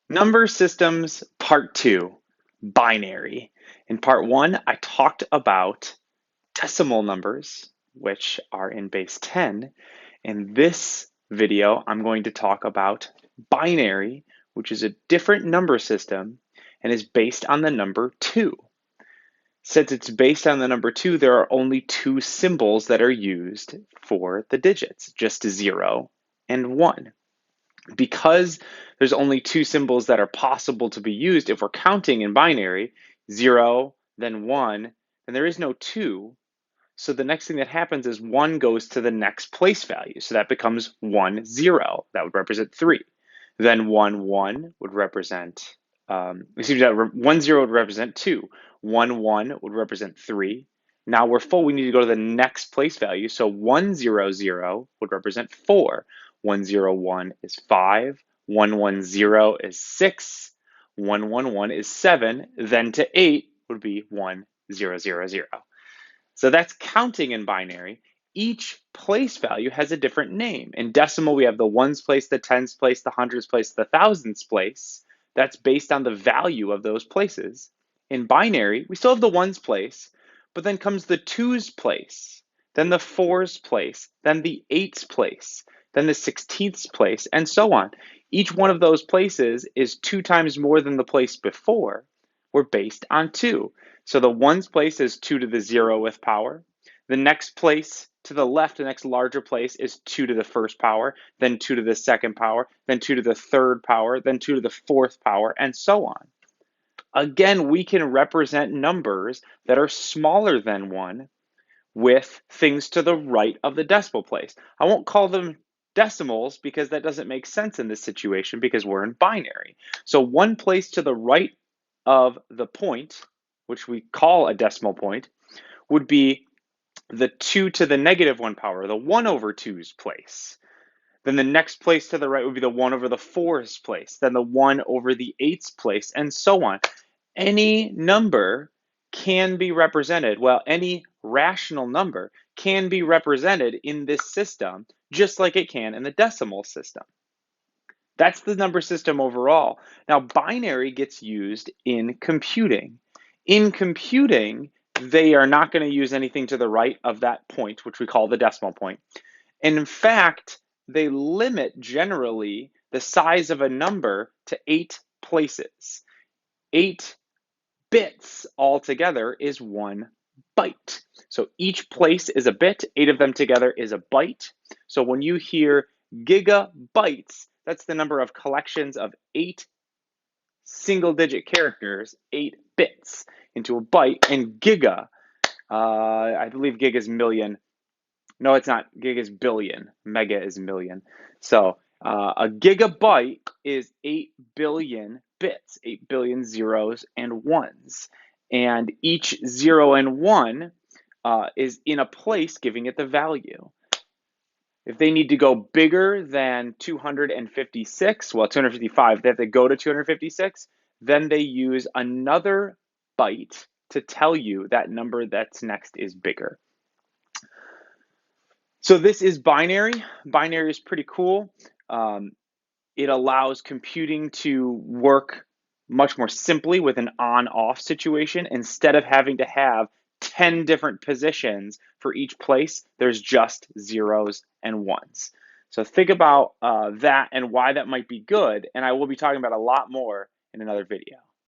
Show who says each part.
Speaker 1: Number systems, part two, binary. In part one, I talked about decimal numbers, which are in base 10. In this video, I'm going to talk about binary, which is a different number system and is based on the number 2. Since it's based on the number 2, there are only two symbols that are used for the digits, just 0 and 1. Because there's only two symbols that are possible to be used if we're counting in binary, 0, then 1, then there is no 2. So the next thing that happens is 1 goes to the next place value. So that becomes 1, 0. That would represent 3. Then 1, 1 would represent, 1, 0 would represent 2. 1, 1 would represent 3. Now we're full, we need to go to the next place value. So 1, 0, 0 would represent 4. 1, 0, 1 is 5. 1, 1, 0 is 6. 1, 1, 1 is 7. Then to 8 would be 1, 0, 0, 0. So that's counting in binary. Each place value has a different name. In decimal, we have the ones place, the tens place, the hundreds place, the thousands place. That's based on the value of those places. In binary, we still have the ones place, but then comes the twos place, then the fours place, then the eights place, then the 16ths place, and so on. Each one of those places is 2 times more than the place before. We're based on 2. So the ones place is 2 to the 0th power. The next place to the left, the next larger place is 2 to the first power, then 2 to the second power, then 2 to the third power, then 2 to the fourth power, and so on. Again, we can represent numbers that are smaller than 1 with things to the right of the decimal place. I won't call them decimals because that doesn't make sense in this situation because we're in binary. So one place to the right of the point, which we call a decimal point, would be the 2 to the negative 1 power, the 1 over 2's place. Then the next place to the right would be the 1 over the 4's place, then the 1 over the 8's place, and so on. Any number can be represented, well, any rational number can be represented in this system just like it can in the decimal system. That's the number system overall. Now, binary gets used in computing. In computing, they are not going to use anything to the right of that point, which we call the decimal point. And in fact, they limit generally the size of a number to 8 places. 8 bits altogether is 1 byte. So each place is a bit, 8 of them together is a byte. So when you hear gigabytes, that's the number of collections of 8 single-digit characters, 8 bits into a byte, and giga, I believe giga is million. No, it's not. Gig is billion. Mega is million. So a gigabyte is 8 billion bits, 8 billion zeros and ones. And each 0 and 1 is in a place giving it the value. If they need to go bigger than 256, well, 255, they have to go to 256, then they use another byte to tell you that number that's next is bigger. So this is binary. Binary is pretty cool. It allows computing to work much more simply with an on-off situation. Instead of having to have 10 different positions for each place, there's just zeros and ones. So think about that and why that might be good. And I will be talking about a lot more in another video.